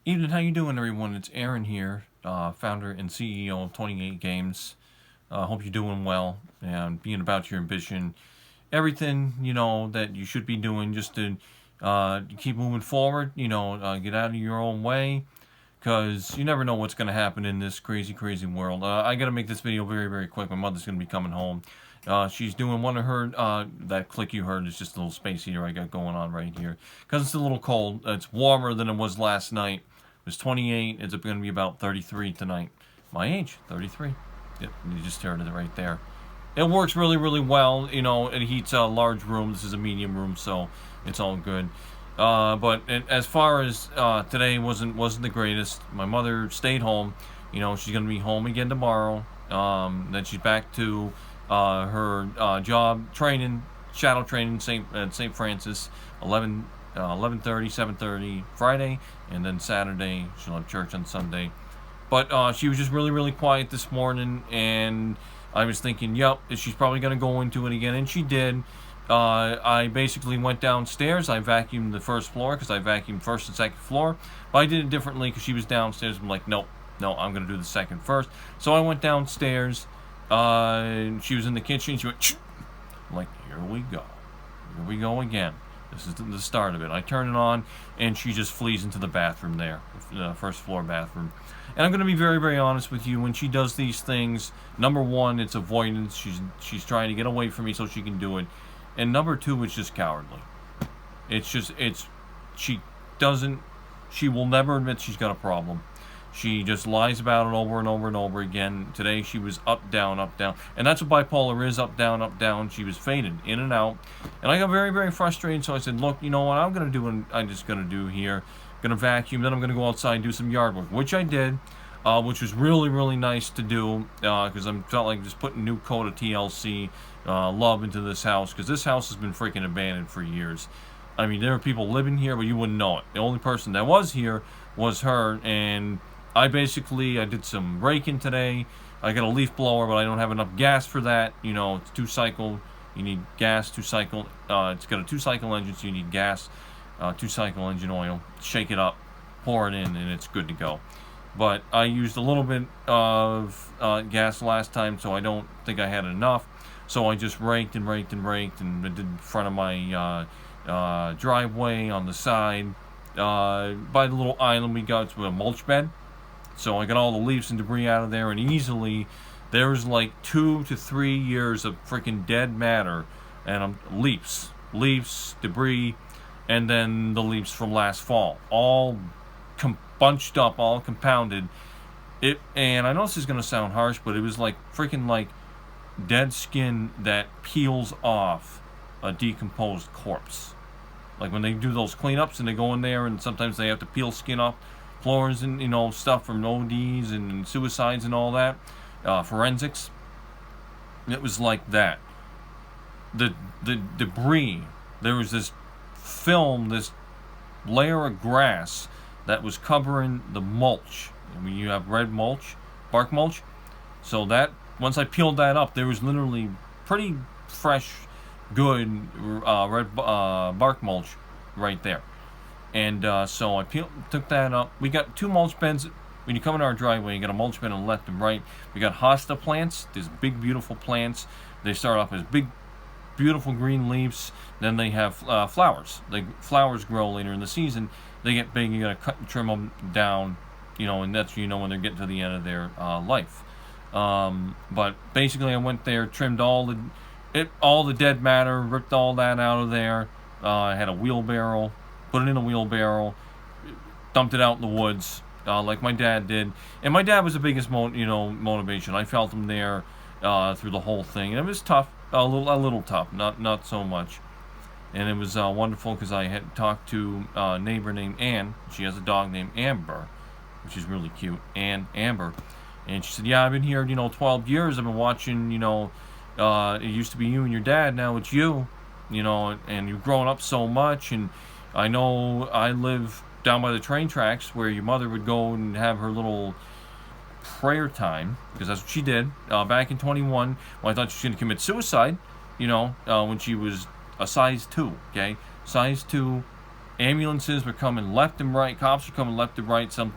Evening, how you doing, everyone? It's Aaron here, founder and CEO of 28 Games. Hope you're doing well and being about your ambition. Everything, that you should be doing just to keep moving forward, get out of your own way, because you never know what's going to happen in this crazy, crazy world. I got to make this video very, very quick. My mother's going to be coming home. She's doing one of her, that click you heard is just a little space heater I got going on right here. Because it's a little cold. It's warmer than it was last night. It was 28. It's going to be about 33 tonight. My age, 33. Yep, you just heard it right there. It works really, really well. It heats a large room. This is a medium room, so it's all good. But as far as today wasn't the greatest. My mother stayed home. She's going to be home again tomorrow. Then she's back to her job training, shadow training at St. Francis, 11:30, 7:30 Friday, and then Saturday she'll have church on Sunday. But she was just really, really quiet this morning, and I was thinking, yep, she's probably going to go into it again, and she did. I basically went downstairs. I vacuumed the first floor because I vacuumed first and second floor, but I did it differently because she was downstairs. I'm like, nope, no, I'm going to do the second first. So I went downstairs. She was in the kitchen. She went, shh. I'm like, here we go. Here we go again. This is the start of it. I turn it on, and she just flees into the bathroom there, the first floor bathroom. And I'm going to be very, very honest with you. When she does these things, number one, it's avoidance. She's trying to get away from me so she can do it. And number two, it's just cowardly. She will never admit she's got a problem. She just lies about it over and over and over again. Today she was up, down, and that's what bipolar is: up, down, up, down. She was faded in and out, and I got very, very frustrated. So I said, "Look, you know what I'm gonna do? And I'm just gonna do here. I'm gonna vacuum. Then I'm gonna go outside and do some yard work, which I did, which was really, really nice to do because I felt like just putting a new coat of TLC love into this house, because this house has been freaking abandoned for years. I mean, there are people living here, but you wouldn't know it. The only person that was here was her, and I did some raking today. I got a leaf blower, but I don't have enough gas for that. It's 2-cycle. You need gas, 2-cycle. It's got a 2-cycle engine, so you need gas, 2-cycle engine oil. Shake it up, pour it in, and it's good to go. But I used a little bit of gas last time, so I don't think I had enough. So I just raked and I did in front of my driveway, on the side, by the little island we got to a mulch bed. So I got all the leaves and debris out of there, and easily there's like 2 to 3 years of freaking dead matter, and leaves, debris, and then the leaves from last fall, all bunched up, all compounded. And I know this is gonna sound harsh, but it was like freaking like dead skin that peels off a decomposed corpse. Like when they do those cleanups and they go in there, and sometimes they have to peel skin off floors and stuff from ODs and suicides and all that, forensics. It was like that. The debris. There was this film, this layer of grass that was covering the mulch. I mean, you have red mulch, bark mulch. So that once I peeled that up, there was literally pretty fresh, good red bark mulch right there. And so I took that up. We got 2 mulch beds. When you come in our driveway, you got a mulch bed on the left and right. We got hosta plants. These big, beautiful plants. They start off as big, beautiful green leaves. Then they have flowers. Flowers grow later in the season. They get big. You got to cut and trim them down, and that's when they're getting to the end of their life. But basically, I went there, trimmed all the dead matter, ripped all that out of there. I had a wheelbarrow. Put it in a wheelbarrow, dumped it out in the woods, like my dad did. And my dad was the biggest motivation. I felt him there through the whole thing. And it was tough, a little tough, not so much. And it was wonderful because I had talked to a neighbor named Ann. She has a dog named Amber, which is really cute, Amber. And she said, yeah, I've been here, 12 years. I've been watching, it used to be you and your dad, now it's you, and you've grown up so much. And I know I live down by the train tracks where your mother would go and have her little prayer time, because that's what she did back in 21, when I thought she was going to commit suicide, when she was a size 2, okay? Size 2, Ambulances were coming left and right. Cops were coming left and right. Some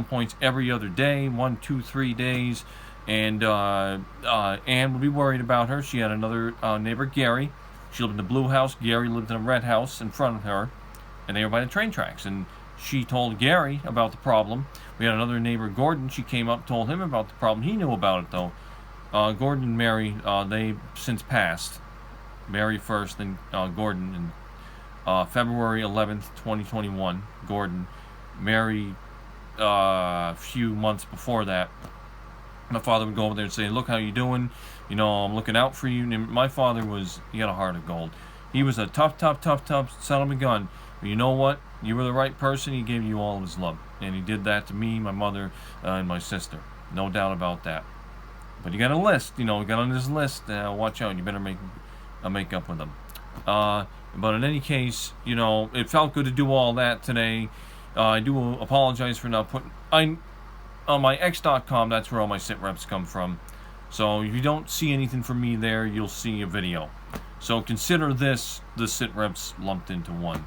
points every other day, 1, 2, 3 days. And Anne would be worried about her. She had another neighbor, Gary. She lived in the blue house. Gary lived in a red house in front of her, and they were by the train tracks. And she told Gary about the problem. We had another neighbor, Gordon. She came up, told him about the problem. He knew about it, though. Gordon and Mary, they since passed. Mary first, then Gordon. And February 11th, 2021, Gordon. Mary, a few months before that. My father would go over there and say, look how you doing. You know, I'm looking out for you. And my father he had a heart of gold. He was a tough son of a gun. But you know what? You were the right person. He gave you all of his love. And he did that to me, my mother, and my sister. No doubt about that. But you got a list. You got on this list. Watch out. You better make up with them. But in any case, it felt good to do all that today. I do apologize for not putting... On my X.com, that's where all my sit reps come from. So if you don't see anything from me there, you'll see a video. So consider this the sit reps lumped into one.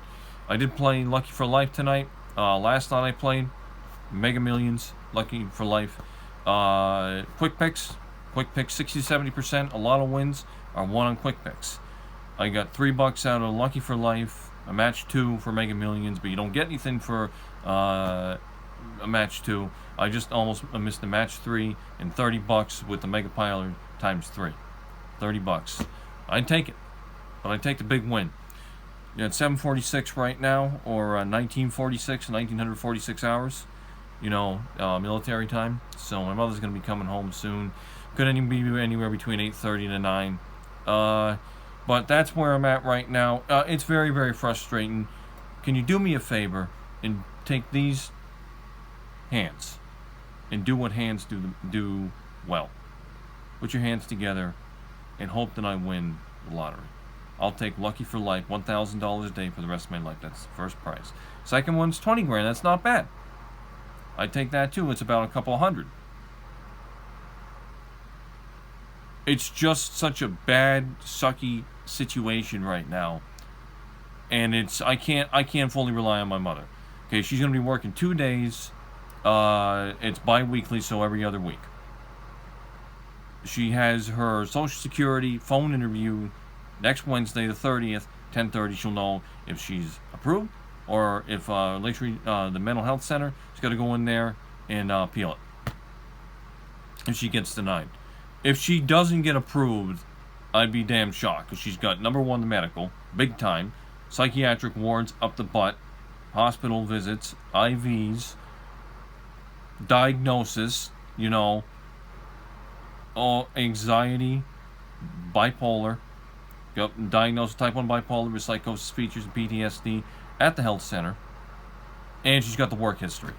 I did play Lucky for Life tonight. Last night I played Mega Millions, Lucky for Life. Quick picks 60-70%. A lot of wins are won on quick picks. I got $3 out of Lucky for Life, a match 2 for Mega Millions, but you don't get anything for a match 2. I just almost missed the match 3 and $30 with the Mega Piler times 3. $30. I'd take it, but I'd take the big win. You're at 746 right now, or 1946 hours. Military time. So my mother's gonna be coming home soon. Could be anywhere between 8:30 to 9. But that's where I'm at right now. It's very, very frustrating. Can you do me a favor and take these hands and do what hands do well? Put your hands together and hope that I win the lottery. I'll take Lucky for Life, $1,000 a day for the rest of my life. That's the first prize. Second one's $20,000. That's not bad. I'd take that too. It's about a couple hundred. It's just such a bad, sucky situation right now, and I can't fully rely on my mother. Okay, she's gonna be working 2 days. It's bi-weekly, so every other week. She has her Social Security phone interview next Wednesday, the 30th, 10:30. She'll know if she's approved or if the mental health center, she's got to go in there and appeal it if she gets denied. If she doesn't get approved, I'd be damn shocked, because she's got, number one, the medical, big time, psychiatric wards up the butt, hospital visits, IVs, diagnosis, anxiety, bipolar, got diagnosed with type 1 bipolar with psychosis, features, and PTSD at the health center, and she's got the work history.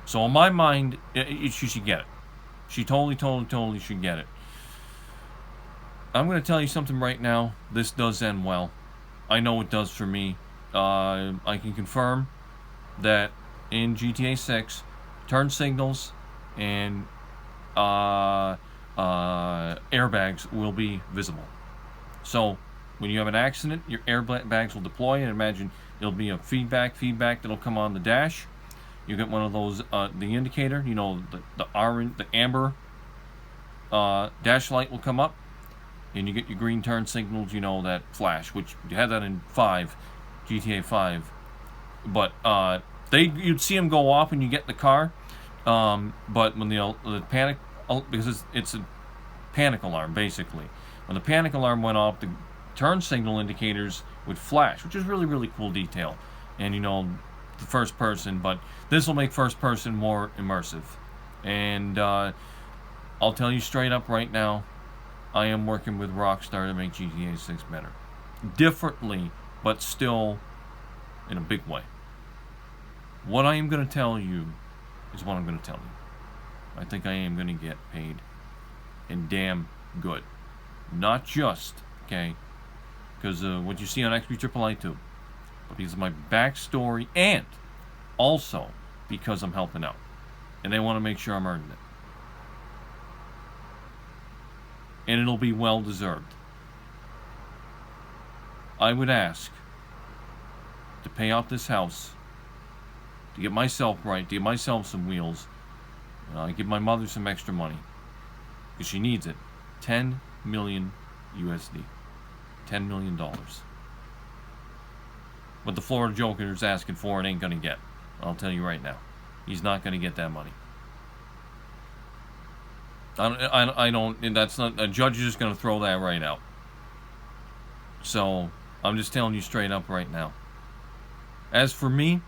So in my mind, she should get it. She totally should get it. I'm going to tell you something right now. This does end well. I know it does for me. I can confirm that in GTA 6, turn signals and airbags will be visible. So when you have an accident, your airbags will deploy, and imagine it'll be a feedback that'll come on the dash. You get one of those, the indicator, the amber dash light will come up, and you get your green turn signals, that flash, which you had that in GTA 5. But you'd see them go off when you get in the car, but when the panic, because it's a panic alarm, basically. When the panic alarm went off, the turn signal indicators would flash, which is really, really cool detail. And the first person, but this will make first person more immersive. And I'll tell you straight up right now, I am working with Rockstar to make GTA 6 better. Differently, but still in a big way. What I am going to tell you is what I'm going to tell you. I think I am going to get paid, and damn good. Not just, okay, because what you see on XP too, but because of my backstory, and also because I'm helping out, and they want to make sure I'm earning it, and it'll be well deserved. I would ask to pay off this house, to get myself right, to get myself some wheels, give my mother some extra money, because she needs it. 10 million USD. $10 million. What the Florida Joker is asking for, it ain't gonna get. I'll tell you right now. He's not gonna get that money. I don't, and that's not, a judge is just gonna throw that right out. So, I'm just telling you straight up right now. As for me,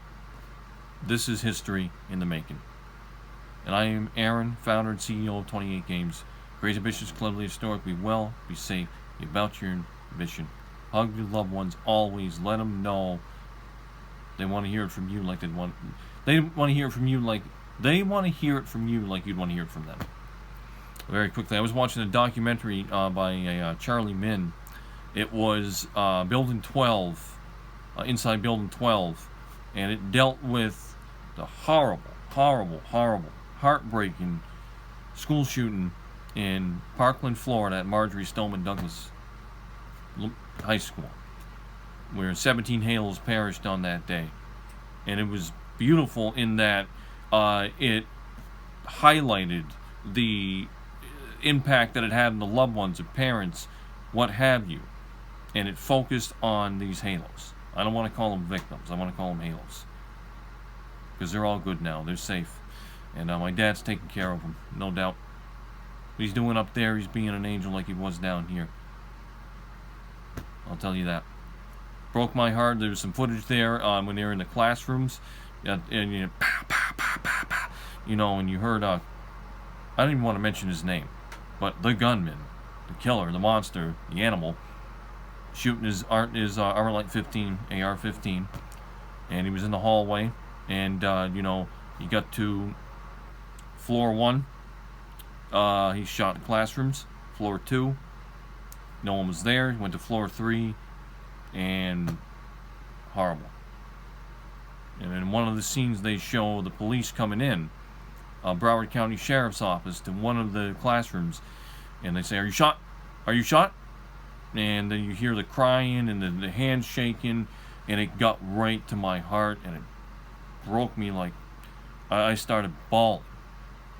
this is history in the making. And I am Aaron, founder and CEO of 28 Games. Crazy Ambitious, cleverly historic. Be well, be safe, be about your ambition. Hug your loved ones always. Let them know they want to hear it from you like they want to hear it from you like you'd want to hear it from them. Very quickly, I was watching a documentary by Charlie Min. It was Building 12, Inside Building 12, and it dealt with the horrible, heartbreaking school shooting in Parkland, Florida at Marjorie Stoneman Douglas High School, where 17 Halos perished on that day. And it was beautiful in that it highlighted the impact that it had on the loved ones, the parents, what have you. And it focused on these Halos. I don't want to call them victims. I want to call them Halos. Because they're all good now. They're safe. And my dad's taking care of them, no doubt. What he's doing up there, he's being an angel like he was down here. I'll tell you that. Broke my heart. There was some footage there when they were in the classrooms. And you know, pow, pow, pow, pow, pow. You know, and you heard, I don't even want to mention his name, but the gunman, the killer, the monster, the animal, shooting his Armalite 15, AR-15, and he was in the hallway, and you know, he got to floor 1. He shot in classrooms. Floor 2, no one was there. He went to floor 3, and horrible. And in one of the scenes, they show the police coming in, Broward County Sheriff's Office, to one of the classrooms, and they say, "Are you shot? Are you shot?" And then you hear the crying and the hands shaking, and it got right to my heart, and it broke me like I started bawling.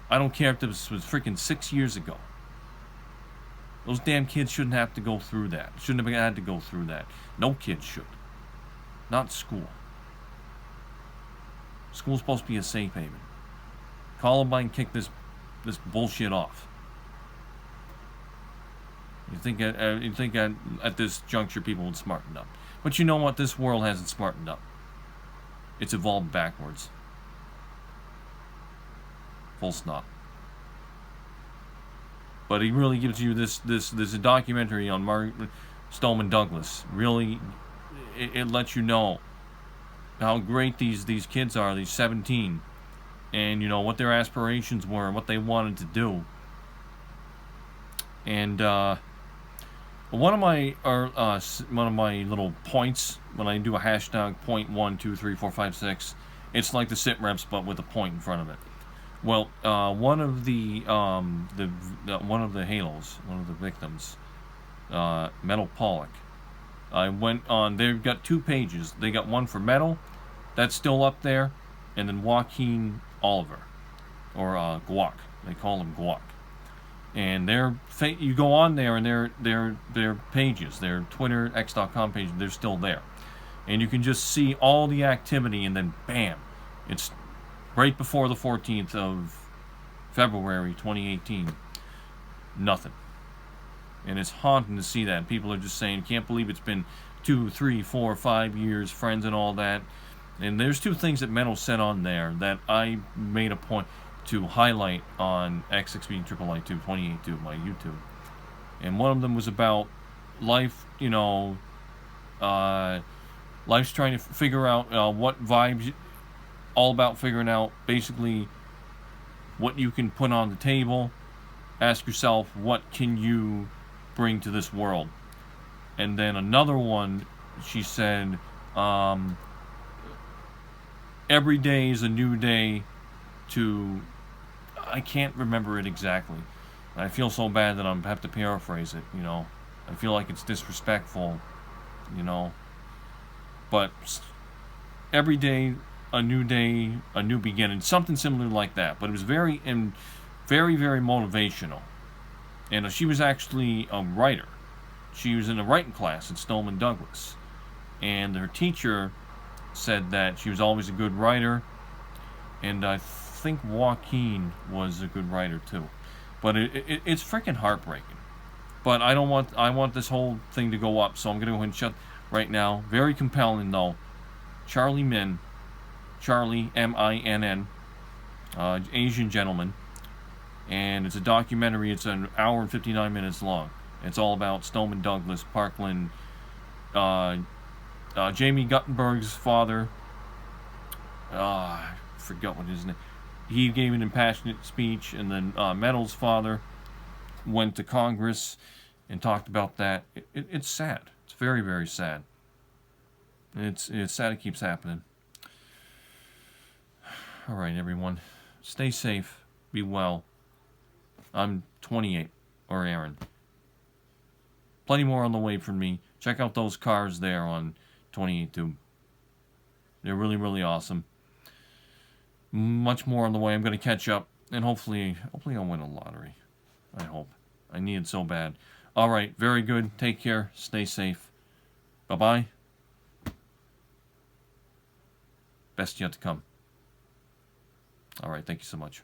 I don't care if this was freaking 6 years ago. Those damn kids shouldn't have to go through that. Shouldn't have had to go through that. No kid should. Not school. School's supposed to be a safe haven. Columbine kicked this bullshit off. You think at this juncture people would smarten up. But you know what? This world hasn't smartened up. It's evolved backwards. Full stop. But he really gives you this documentary on Marjorie Stoneman Douglas. Really, it lets you know how great these kids are, these 17, and you know what their aspirations were and what they wanted to do. And one of my little points when I do a hashtag point 1 2 3 4 5 6, it's like the sit reps but with a point in front of it. Well, one of the Halos, one of the victims, Metal Pollock. I went on. They've got 2 pages. They got one for Metal, that's still up there, and then Joaquin Oliver, or Guac. They call him Guac. And you go on there, and their pages, their Twitter, X.com pages, they're still there, and you can just see all the activity, and then bam, it's right before the 14th of February 2018, nothing. And it's haunting to see that. People are just saying, can't believe it's been 2, 3, 4, 5 years, friends and all that. And there's 2 things that Metal said on there that I made a point to highlight on X6B2 28.2, my YouTube. And one of them was about life, you know, life's trying to figure out what vibes, all about figuring out basically what you can put on the table. Ask yourself, what can you bring to this world? And then another one, she said, every day is a new day to, I can't remember it exactly. I feel so bad that I have to paraphrase it, you know. I feel like it's disrespectful, you know. But every day, a new beginning, something similar like that. But it was very very motivational. And she was actually a writer. She was in a writing class at Stoneman Douglas, and her teacher said that she was always a good writer, and I think Joaquin was a good writer too. But it's freaking heartbreaking. But I want this whole thing to go up, so I'm going to go ahead and shut right now. Very compelling though. Charlie Minn, Charlie Minn, Asian gentleman, and it's a documentary. It's an hour and 59 minutes long. It's all about Stoneman Douglas, Parkland, Jamie Guttenberg's father. I forgot what his name. He gave an impassionate speech, and then Meadows' father went to Congress and talked about that. It's sad. It's very, very sad. It's sad it keeps happening. All right, everyone. Stay safe. Be well. I'm 28, or Aaron. Plenty more on the way from me. Check out those cars there on 28tube. They're really, really awesome. Much more on the way. I'm going to catch up, and hopefully I'll win a lottery. I hope. I need it so bad. All right, very good. Take care. Stay safe. Bye-bye. Best yet to come. All right, thank you so much.